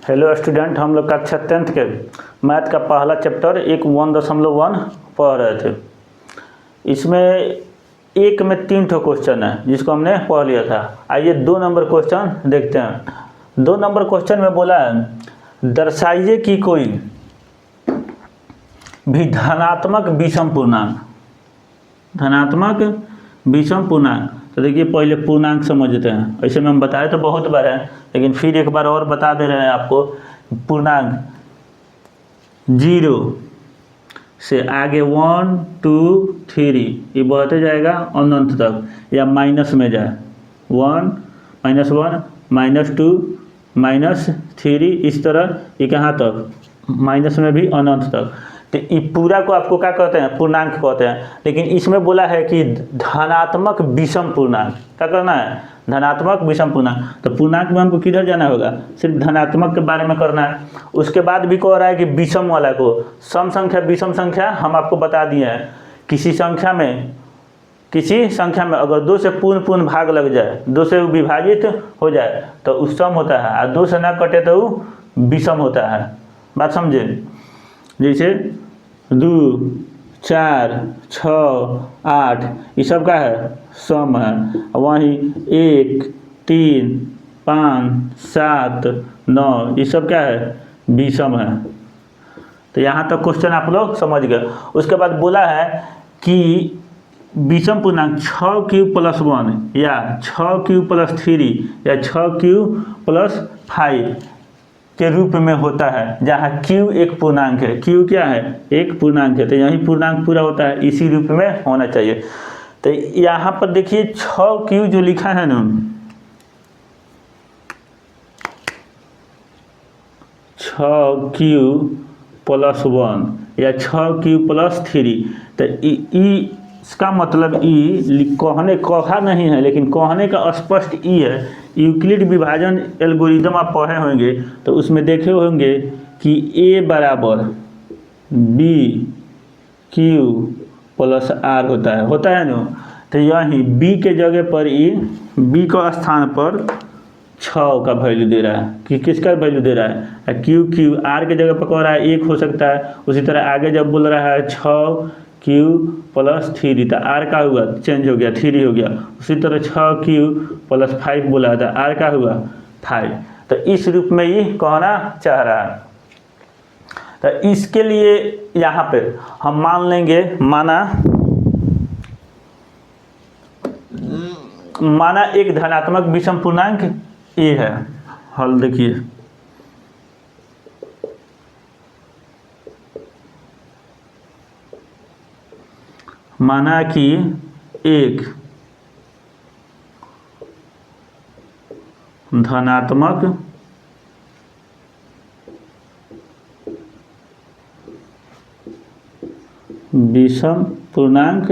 Hello student, हम लोग कक्षा 10th के मैथ का पहला चैप्टर 1.1 पढ़ रहे थे। इसमें एक में 3 ठो क्वेश्चन है जिसको हमने पढ़ लिया था। आइए 2 नंबर क्वेश्चन देखते हैं। 2 नंबर क्वेश्चन में बोला है दर्शाइए कि कोई भी धनात्मक विषम पूर्णांक। तो देखिए पहले पूर्णांक समझते हैं। ऐसे में हम बताए तो बहुत बार है, लेकिन फिर एक बार और बता दे रहे हैं आपको। पूर्णांक 0 से आगे 1 2 3 ये बढ़ते जाएगा अनंत तक, या माइनस में जाए 1 -2 -3 इस तरह ये कहाँ तक माइनस में भी अनंत तक। तो ये पूरा को आपको क्या कहते हैं? पूर्णांक कहते हैं। लेकिन इसमें बोला है कि धनात्मक विषम पूर्णांक। क्या करना है? धनात्मक विषम पूर्णांक। तो पूर्णांक में हमको किधर जाना होगा? सिर्फ धनात्मक के बारे में करना है। उसके बाद भी कह रहा है कि विषम वाला को सम संख्या विषम संख्या हम आपको बता दिए हैं। किसी संख्या में अगर 2 से पूर्ण भाग लग जाए, 2 से विभाजित हो जाए तो वो सम होता है, और 2 से ना कटे तो वो विषम होता है। बात समझे? जैसे 2 4 6 8 ये सब का है? सम है। वहीं 1 3 5 7 9 ये सब क्या है? विषम है। तो यहाँ तक क्वेश्चन आप लोग समझ गए। उसके बाद बोला है कि विषम पूर्णांक 6³ + 1 या 6³ + 3 या 6³ + 5 के रूप में होता है, जहाँ q एक पूर्णांक है। q क्या है? एक पूर्णांक है। तो यही पूर्णांक पूरा होता है, इसी रूप में होना चाहिए। तो यहाँ पर देखिए 6q जो लिखा है ना, 6q + 1 या 6q + 3। तो इसका मतलब कहा नहीं है, लेकिन कहने का स्पष्ट ई है। यूक्लिड विभाजन एल्गोरिदम आप पढ़े होंगे तो उसमें देखे होंगे कि a = bq + r होता है ना। तो यही b के जगह पर b का स्थान पर 6 का वैल्यू दे रहा है। कि किसका वैल्यू दे रहा है? q r के जगह पर कह रहा है 1 हो सकता है। उसी तरह आगे जब बोल रहा है 6q + 3 तो r का हुआ चेंज हो गया, 3 हो गया। उसी तरह 6q + 5 बोला था, r का हुआ 5। तो इस रूप में ये कहना चाह रहा है। तो इसके लिए यहाँ पे हम मान लेंगे, माना एक धनात्मक विषम पूर्णांक a है। हल देखिए, माना कि एक धनात्मक विषम पूर्णांक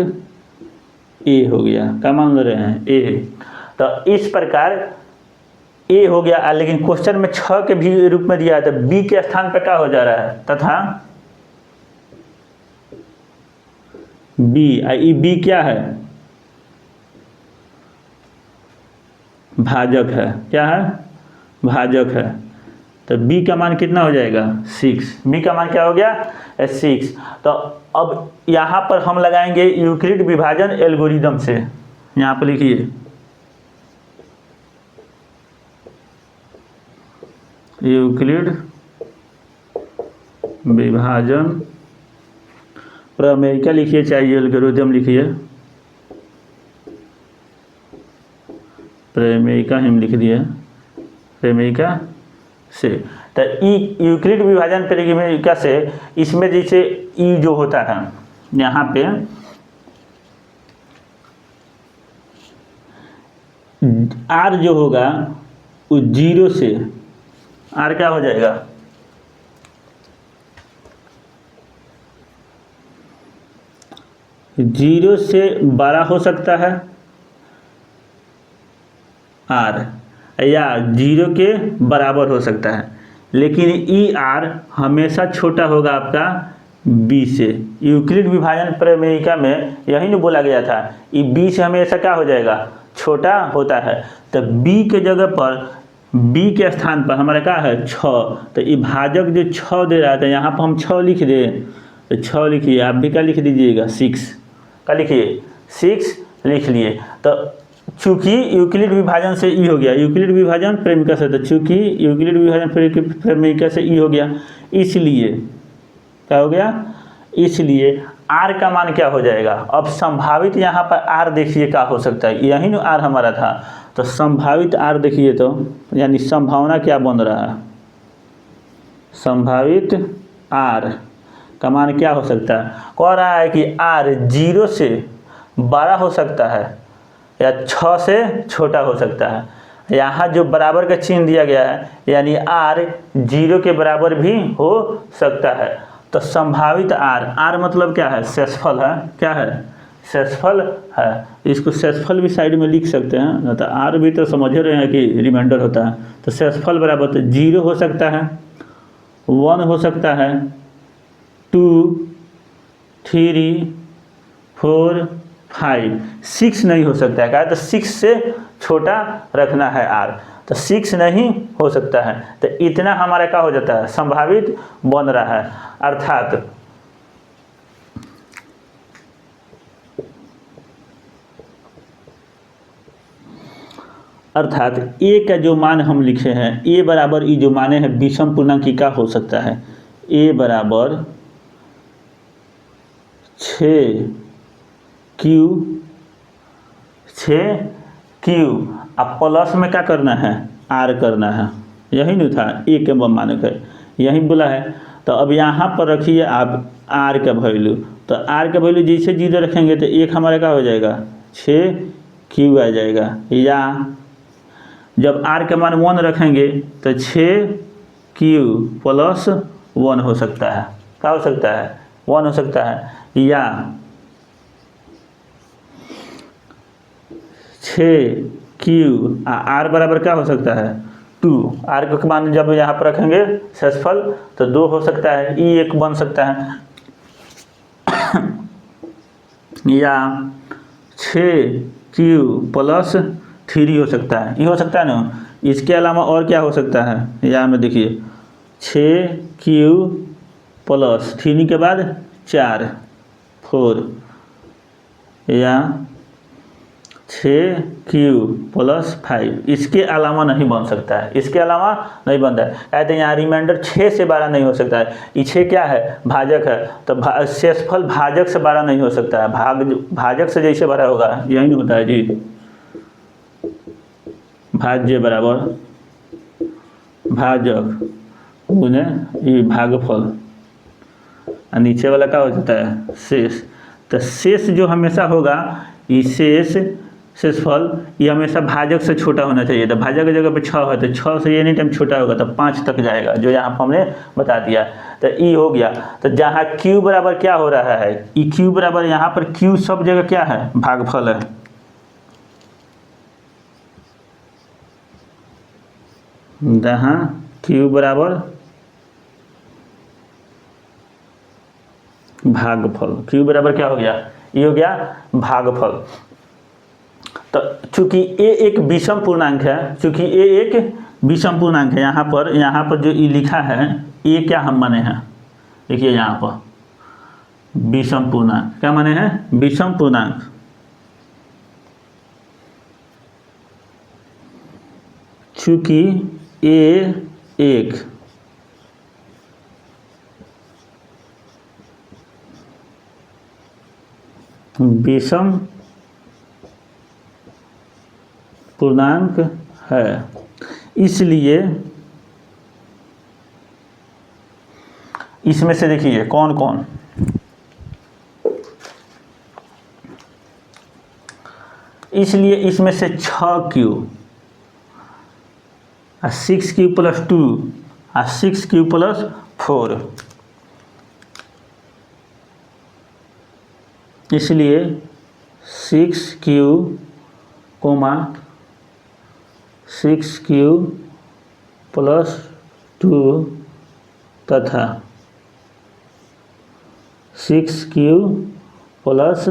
a हो गया। क्या मान ले रहे हैं? a। तो इस प्रकार a हो गया, लेकिन क्वेश्चन में 6 के भी रूप में दिया है। तो b के स्थान पर क्या हो जा रहा है? तथा b क्या है? भाजक है। क्या है? भाजक है। तो b का मान कितना हो जाएगा? 6। b का मान क्या हो गया? 6। तो अब यहाँ पर हम लगाएंगे यूक्लिड विभाजन एल्गोरिदम से। यहाँ पर लिखिए यूक्लिड विभाजन प्रमेय क्या लिखिए, चाहिए एल्गोरिदम लिखिए, प्रमेयिका हम लिख दिए, प्रमेयिका से। तो यूक्लिड विभाजन प्रमेयिका से इसमें जैसे ई जो होता है यहाँ पे r जो होगा वो 0 से r क्या हो जाएगा? 0 से बड़ा हो सकता है r, या 0 के बराबर हो सकता है। लेकिन r हमेशा छोटा होगा आपका b से। यूक्लिड विभाजन प्रमेयिका में यही नहीं बोला गया था, b से हमेशा क्या हो जाएगा? छोटा होता है। तो b के जगह पर बी के स्थान पर हमारा क्या है 6, तो ये भाजक जो 6 दे रहा था यहाँ पर हम 6 लिख दें, तो 6 लिखिए। आप भी क्या लिख दीजिएगा 6, क्या लिखिए 6 लिख लिए। तो चूँकि यूक्लिड विभाजन से ई हो गया, यूक्लिड विभाजन प्रेमिका से, तो चूँकि यूक्लिड विभाजन प्रेमिका से ई हो गया, इसलिए क्या हो गया, इसलिए आर का मान क्या हो जाएगा। अब संभावित यहाँ पर आर देखिए क्या हो सकता है, यही ना आर हमारा था, तो संभावित आर देखिए, तो यानी संभावना क्या बन रहा है, संभावित आर का मान क्या हो सकता है। कह रहा है कि आर 0 से बड़ा हो सकता है या 6 से छोटा हो सकता है। यहाँ जो बराबर का चिन्ह दिया गया है, यानी आर 0 के बराबर भी हो सकता है। तो संभावित आर मतलब क्या है, शेषफल है, क्या है, शेषफल है। इसको शेषफल भी साइड में लिख सकते हैं ना, तो आर भी तो समझ रहे हैं कि रिमाइंडर होता है। तो शेषफल बराबर तो 0 हो सकता है, 1 हो सकता है, 2, 3, 4, 5, 6 नहीं हो सकता है। क्या, तो 6 से छोटा रखना है आर, तो 6 नहीं हो सकता है। तो इतना हमारा क्या हो जाता है, संभावित बन रहा है। अर्थात ए का जो मान हम लिखे हैं, ए बराबर ई जो माने हैं विषम पूर्णांक का हो सकता है। ए बराबर 6Q, अब प्लस में क्या करना है, आर करना है, यही नहीं था ए के मान के यही बोला है। तो अब यहाँ पर रखिए आप आर का वैल्यू, तो आर का वैल्यू जैसे 0 रखेंगे तो एक हमारा क्या हो जाएगा 6Q आ जाएगा, या जब आर के मान 1 रखेंगे तो 6Q प्लस 1 हो सकता है, क्या हो सकता है 1 हो सकता है, या 6Q आर बराबर क्या हो सकता है 2, आर के मान जब यहाँ पर रखेंगे शेषफल तो 2 हो सकता है, ई 1 बन सकता है, या 6Q प्लस 3 हो सकता है, ये हो सकता है ना। इसके अलावा और क्या हो सकता है, यहाँ में देखिए 6Q प्लस 3 के बाद 4 या 6Q प्लस 5, इसके अलावा नहीं बन सकता है, इसके अलावा नहीं बनता है। कहते हैं यहाँ रिमाइंडर 6 से बड़ा नहीं हो सकता है, ये 6 क्या है भाजक है, तो शेषफल भाजक से बड़ा नहीं हो सकता है, भाजक से जैसे बड़ा होगा यही नहीं होता है जी, भाज्य बराबर भाजक गुने ये भागफल, और नीचे वाला क्या हो जाता है शेष। तो शेष जो हमेशा होगा ये शेषफल ये हमेशा भाजक से छोटा होना चाहिए। तो भाजक की जगह पे 6 है तो 6 से एनी टाइम छोटा होगा तो 5 तक जाएगा, जो यहाँ पर हमने बता दिया। तो ई हो गया। तो जहाँ Q बराबर क्या हो रहा है, ई Q बराबर यहाँ पर Q सब जगह क्या है भागफल है, जहाँ Q बराबर भागफल, Q बराबर क्या हो गया, ये हो गया भागफल। तो चूंकि ए एक विषम पूर्णांक है, चूंकि ए एक विषम पूर्णांक है, यहाँ पर जो ई लिखा है ए क्या हम माने हैं, देखिए यहाँ पर विषम पूर्णांक क्या माने हैं, विषम पूर्णांक। चूंकि ए एक विषम पूर्णांक है, इसलिए इसमें से देखिए कौन कौन, इसलिए इसमें से 6Q 6Q प्लस 2 और 6Q प्लस 4, इसलिए 6Q 6Q प्लस 2 तथा 6Q प्लस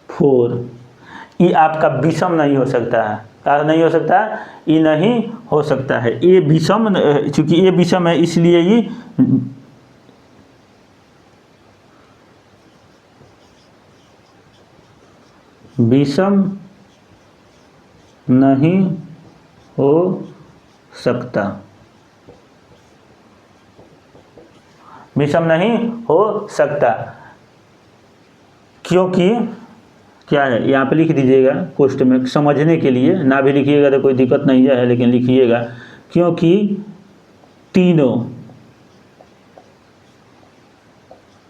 4 ये आपका विषम नहीं हो सकता है, क्या नहीं हो सकता, ई नहीं हो सकता है। ये विषम, चूंकि ये विषम है इसलिए ये विषम नहीं हो सकता, विषम नहीं हो सकता, क्योंकि क्या है यहाँ पे लिख दीजिएगा पोस्ट में समझने के लिए, ना भी लिखिएगा तो कोई दिक्कत नहीं है, लेकिन लिखिएगा क्योंकि तीनों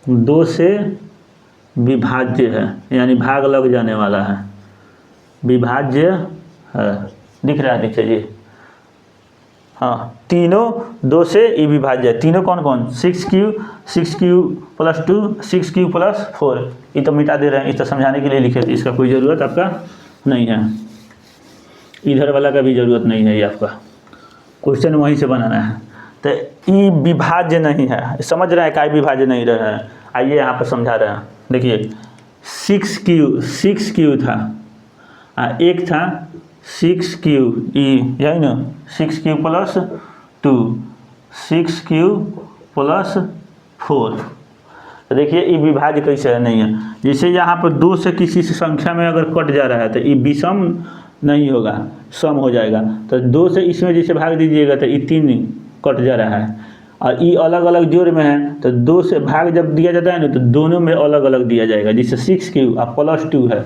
दो से विभाज्य है, यानी भाग लग जाने वाला है, विभाज्य है, दिख रहा है नीचे जी। हाँ, तीनों दो से ई विभाज्य, तीनों कौन कौन, 6Q, 6Q plus 2, 6Q plus 4, ये तो मिटा दे रहे हैं, इस तो समझाने के लिए लिखे थे, इसका कोई ज़रूरत आपका नहीं है, इधर वाला का भी ज़रूरत नहीं है, ये आपका क्वेश्चन वहीं से बनाना है। तो ई विभाज्य नहीं है, समझ रहे हैं, काय विभाज्य नहीं रहे हैं, आइए यहाँ पर समझा रहे हैं। देखिए 6Q था, एक था 6Q, यही ना 6Q प्लस 2, 6Q प्लस 4। तो देखिए ये विभाज्य कैसे है, नहीं है। जैसे यहाँ पर दो से किसी संख्या में अगर कट जा रहा है तो ये विषम नहीं होगा, सम हो जाएगा। तो दो से इसमें जैसे भाग दीजिएगा तो ये 3 कट जा रहा है, और ये अलग अलग जोड़ में है, तो दो से भाग जब दिया जाता है ना तो दोनों में अलग अलग दिया जाएगा। जैसे 6Q और प्लस 2 है,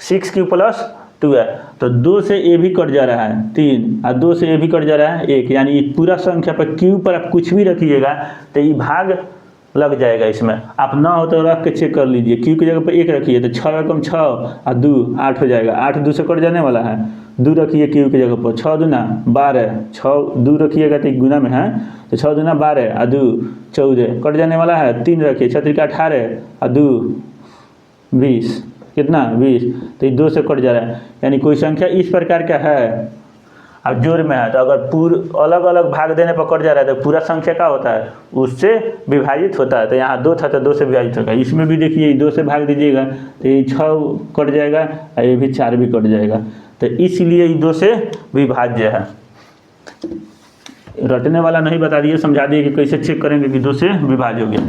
6Q प्लस 2 है, तो 2 से ए भी कट जा रहा है 3, और 2 से ए भी कट जा रहा है 1, यानी ये पूरा संख्या पर Q पर आप कुछ भी रखिएगा तो ये भाग लग जाएगा। इसमें आप ना हो तो रख के चेक कर लीजिए, Q की जगह पर 1 रखिए तो 6 कम 6 और 2 8 हो जाएगा, 8 2 से कट जाने वाला है, 2 रखिए Q की जगह पर, 6 दूना 12, 6 2 रखिएगा तो गुना में है, तो 6 दूना 12 और 2 14 कट जाने वाला है, 3 रखिए 6 3 18 और 2 20, कितना 20, तो ये 2 से कट जा रहा है। यानी कोई संख्या इस प्रकार का है, अब जोड़ में है, तो अगर अलग अलग भाग देने पर कट जा रहा है तो पूरा संख्या क्या होता है, उससे विभाजित होता है। तो यहाँ 2 था तो 2 से विभाजित होगा, इसमें भी देखिए 2 से भाग दीजिएगा तो ये 6 कट जाएगा और ये भी 4 भी कट जाएगा, तो इसलिए ये 2 से विभाज्य है। रटने वाला नहीं बता दिए, समझा दिए कि कैसे चेक करेंगे कि 2 से विभाज्य हो गया।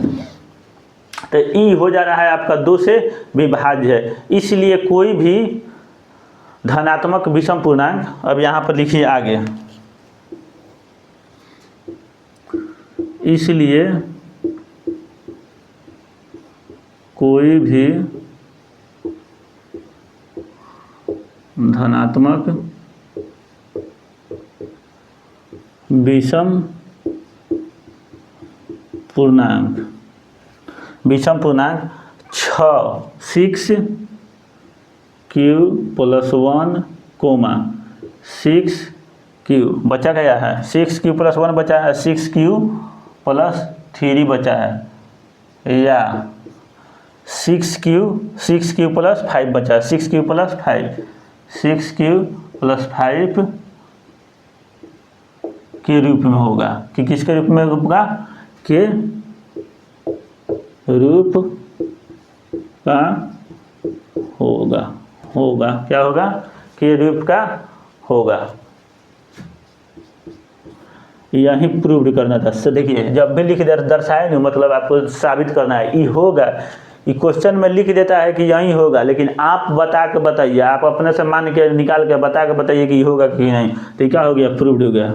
तो ई हो जा रहा है आपका 2 से विभाज्य है, इसलिए कोई भी धनात्मक विषम पूर्णांक, अब यहाँ पर लिखिए आगे, इसलिए कोई भी धनात्मक विषम पूर्णांक 6Q प्लस 1, 6Q बचा गया है, 6Q प्लस 1 बचा है, 6Q प्लस 3 बचा है, या 6Q प्लस 5 बचा है, 6Q प्लस 5, 6Q प्लस 5 के रूप में होगा, कि किसके रूप में होगा, के रूप का होगा क्या होगा, के रूप का होगा। यही प्रूव करना था। तो देखिए जब भी लिख दर्शाए नहीं, मतलब आपको साबित करना है, ये होगा, ये क्वेश्चन में लिख देता है कि यही होगा, लेकिन आप बता के बताइए, आप अपने से मान के निकाल के बता के बताइए कि ये होगा कि नहीं, तो क्या हो गया, प्रूव्ड हो गया,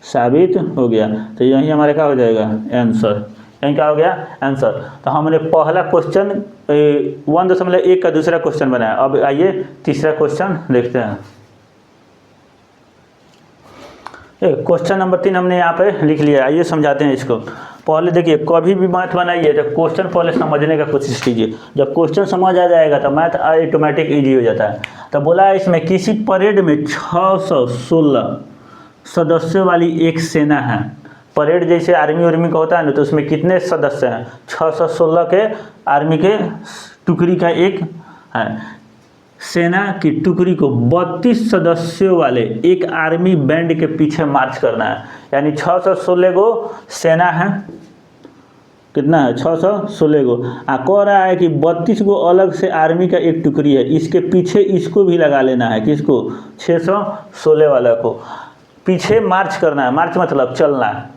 साबित हो गया। तो यही हमारे क्या हो जाएगा, आंसर, यही क्या हो गया, आंसर। तो हमने पहला क्वेश्चन 1.1 का दूसरा क्वेश्चन बनाया। अब आइए तीसरा क्वेश्चन देखते हैं। क्वेश्चन नंबर 3 हमने यहाँ पे लिख लिया, आइए समझाते हैं इसको। पहले देखिए, कभी भी मैथ बनाइए तो क्वेश्चन पहले समझने का कोशिश कीजिए, जब क्वेश्चन समझ आ जाएगा तो मैथ ऑटोमेटिक ईजी हो जाता है। तो बोला है इसमें किसी परेड में 616 सदस्यों वाली एक सेना है। परेड जैसे आर्मी उर्मी का होता है ना, तो उसमें कितने सदस्य हैं, 616 के आर्मी के टुकड़ी का एक है। सेना की टुकड़ी को 32 सदस्यों वाले एक आर्मी बैंड के पीछे मार्च करना है। यानी 616 गो सेना है, कितना है 616 गो। कह रहा है कि 32 गो अलग से आर्मी का एक टुकड़ी है, इसके पीछे इसको भी लगा लेना है, किसको 616 वाला को पीछे मार्च करना है। मार्च मतलब चलना,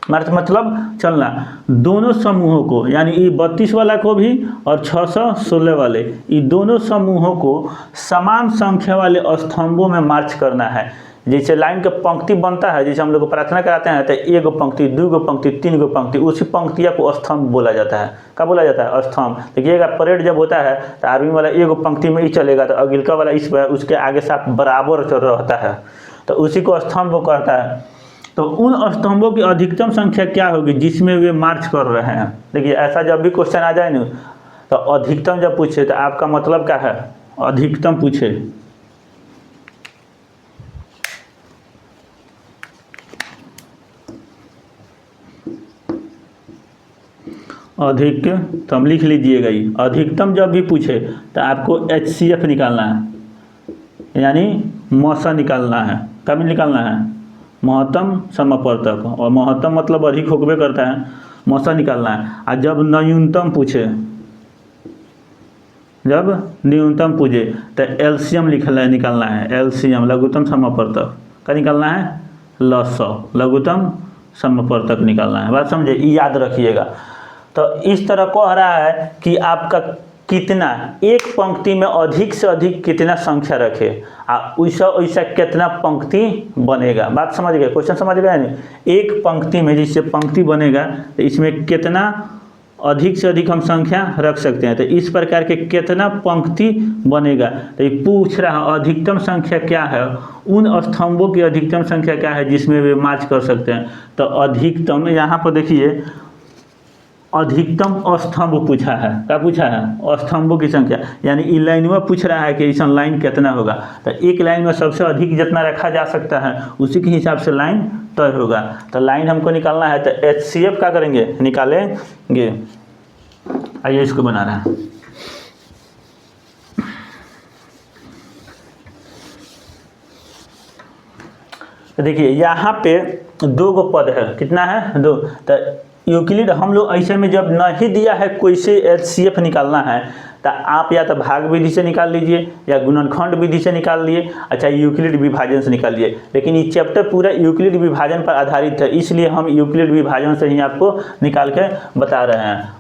मार्च मतलब चलना। दोनों समूहों को यानी ये 32 वाला को भी और 616 वाले, ये दोनों समूहों को समान संख्या वाले स्तंभों में मार्च करना है। जैसे लाइन का पंक्ति बनता है, जैसे हम लोग प्रार्थना कराते हैं तो एक पंक्ति, दो पंक्ति, तीन गो पंक्ति, उसी पंक्तिया को स्तंभ बोला जाता है। क्या बोला जाता है? स्तंभ। देखिएगा परेड जब होता है तो आर्मी वाला एक पंक्ति में ही चलेगा, तो अगिलका वाला इस उसके आगे साथ बराबर चल रहता है, तो उसी को स्तंभ कहता है। तो उन स्तंभों की अधिकतम संख्या क्या होगी जिसमें वे मार्च कर रहे हैं? देखिए ऐसा जब भी क्वेश्चन आ जाए ना तो अधिकतम जब पूछे तो आपका मतलब क्या है? अधिकतम पूछे, अधिकतम लिख लीजिएगा। ये अधिकतम जब भी पूछे तो आपको HCF निकालना है, यानी मौसा निकालना है। कब निकालना है? महत्तम समापर्तक, और महत्तम मतलब अधिक होबे करता है, मौसा निकालना है। और जब न्यूनतम पूछे, जब न्यूनतम पूछे तो LCM निकालना है। LCM लघुत्तम समापर्तक का निकालना है, लसौ लघुत्तम समापर्तक निकालना है। बात समझे? याद रखिएगा। तो इस तरह कह रहा है कि आपका कितना एक पंक्ति में अधिक से अधिक कितना संख्या रखे, वैसा वैसा कितना पंक्ति बनेगा। बात समझ गए? क्वेश्चन समझ गए नहीं? एक पंक्ति में जिससे पंक्ति बनेगा तो इसमें कितना अधिक से अधिक हम संख्या रख सकते हैं, तो इस प्रकार के कितना पंक्ति बनेगा। तो ये पूछ रहा है अधिकतम संख्या क्या है, उन स्तंभों की अधिकतम संख्या क्या है जिसमें वे मार्च कर सकते हैं। तो अधिकतम यहाँ पर देखिए अधिकतम स्तंभ पूछा है। क्या पूछा है? स्तंभों की संख्या, यानी ई लाइन में पूछ रहा है कि ऐसा लाइन कितना होगा। तो एक लाइन में सबसे अधिक जितना रखा जा सकता है उसी के हिसाब से लाइन तय होगा। तो लाइन हमको निकालना है, तो HCF क्या करेंगे? निकालेंगे। आइए इसको बना रहे हैं। तो देखिए यहाँ पे 2 गो पद है, कितना है? 2। तो यूक्लिड हम लोग ऐसे में जब नहीं दिया है कोई से HCF निकालना है तो आप या तो भाग विधि से निकाल लीजिए या गुणनखंड विधि से निकाल लिए, अच्छा यूक्लिड विभाजन से निकाल लिए। लेकिन ये चैप्टर पूरा यूक्लिड विभाजन पर आधारित है, इसलिए हम यूक्लिड विभाजन से ही आपको निकाल के बता रहे हैं।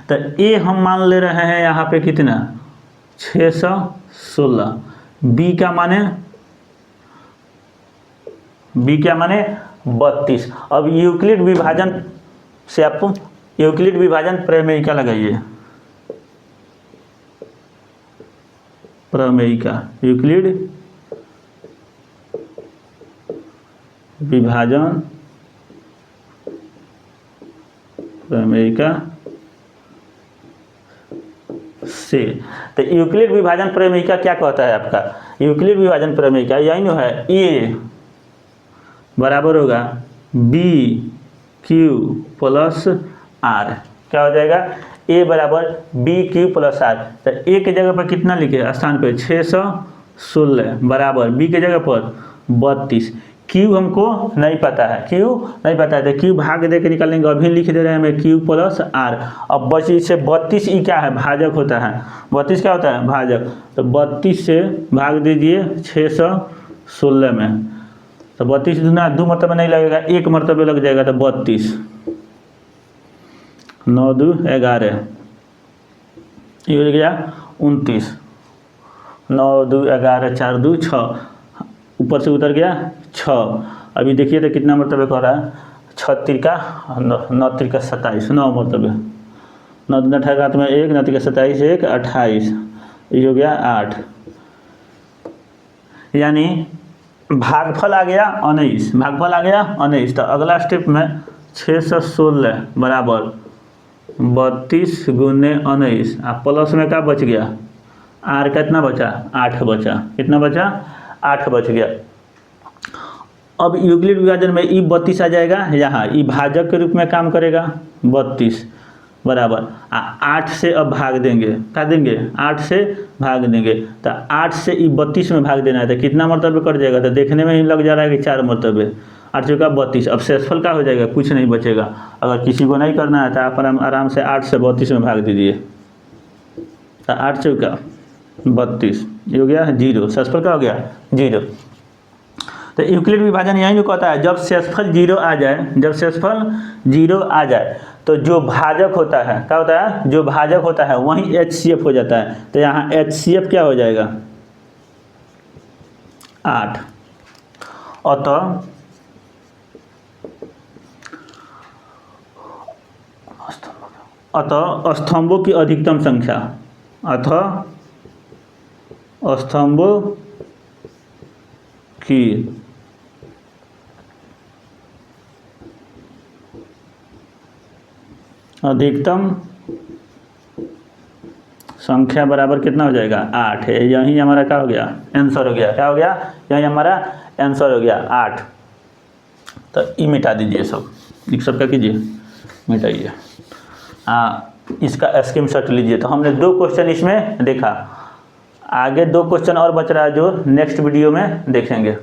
तो ए हम मान ले रहे हैं यहाँ पे कितना? 616। बी क्या माने 32। अब यूक्लिड विभाजन से आपको यूक्लिड विभाजन प्रमेयिका लगाइए। प्रमेयिका यूक्लिड विभाजन प्रमेयिका से। तो यूक्लिड विभाजन प्रमेयिका क्या कहता है आपका? यूक्लिड विभाजन प्रमेयिका यही है, ए बराबर होगा BQ प्लस R। क्या हो जाएगा? A बराबर BQ प्लस R। तो A के जगह पर कितना लिखे स्थान पे? 616 बराबर B के जगह पर 32। Q हमको नहीं पता है, Q नहीं पता है, तो Q भाग दे के निकालेंगे। अभी लिख दे रहे हैं हमें Q प्लस R। अब बची से 32, ई क्या है? भाजक होता है। 32 क्या होता है? भाजक। तो 32 से भाग दीजिए 616 में, तो 32 दूना 2 मरतबे नहीं लगेगा, 1 मरतबे लग जाएगा। तो 32 9 2 11, ये हो गया 29। 9 2 11 4 2 6, ऊपर से उतर गया 6। अभी देखिए तो कितना मरतबे कर रहा है? 6 तिरका 9 तिरका 27, 9 मरतबे। 9 दूना 18 में 1, 9 तिरका 27 1 28, ये हो गया 8। यानी भागफल आ गया 19, भागफल आ गया 19। तो अगला स्टेप में 616 बराबर 32 गुने 19, प्लस में क्या बच गया? R कितना बचा? 8 बचा। कितना बचा? 8 बच गया। अब यूक्लिड विभाजन में ई 32 आ जाएगा, यहाँ ई भाजक के रूप में काम करेगा। 32 बराबर 8 से अब भाग देंगे, क्या देंगे? 8 से भाग देंगे। तो 8 से ई 32 में भाग देना है, तो कितना मरतबे कट जाएगा? तो देखने में ही लग जा रहा है कि 4 मरतबे। 8 चौका 32। अब शेषफल क्या हो जाएगा, कुछ नहीं बचेगा। अगर किसी को नहीं करना है तो आप आराम से 8 से 32 में भाग दीजिए। तो 8 चौका 32, ये हो गया 0। शेषफल क्या हो गया 0। तो यूक्लिड विभाजन यहीं जो कहता है, जब शेषफल 0 आ जाए, जब शेषफल 0 आ जाए तो जो भाजक होता है, क्या होता है, जो भाजक होता है वहीं HCF हो जाता है। तो यहाँ HCF क्या हो जाएगा 8। अतः स्तंभों की अधिकतम संख्या, अतः स्तंभों की अधिकतम संख्या बराबर कितना हो जाएगा 8 है। यही हमारा क्या हो गया आंसर हो गया, क्या हो गया, यही हमारा आंसर हो गया 8। तो ये मिटा दीजिए सब, एक सब क्या कीजिए मिटाइए। इसका स्क्रीनशॉट लीजिए। तो हमने 2 क्वेश्चन इसमें देखा, आगे 2 क्वेश्चन और बच रहा है जो नेक्स्ट वीडियो में देखेंगे।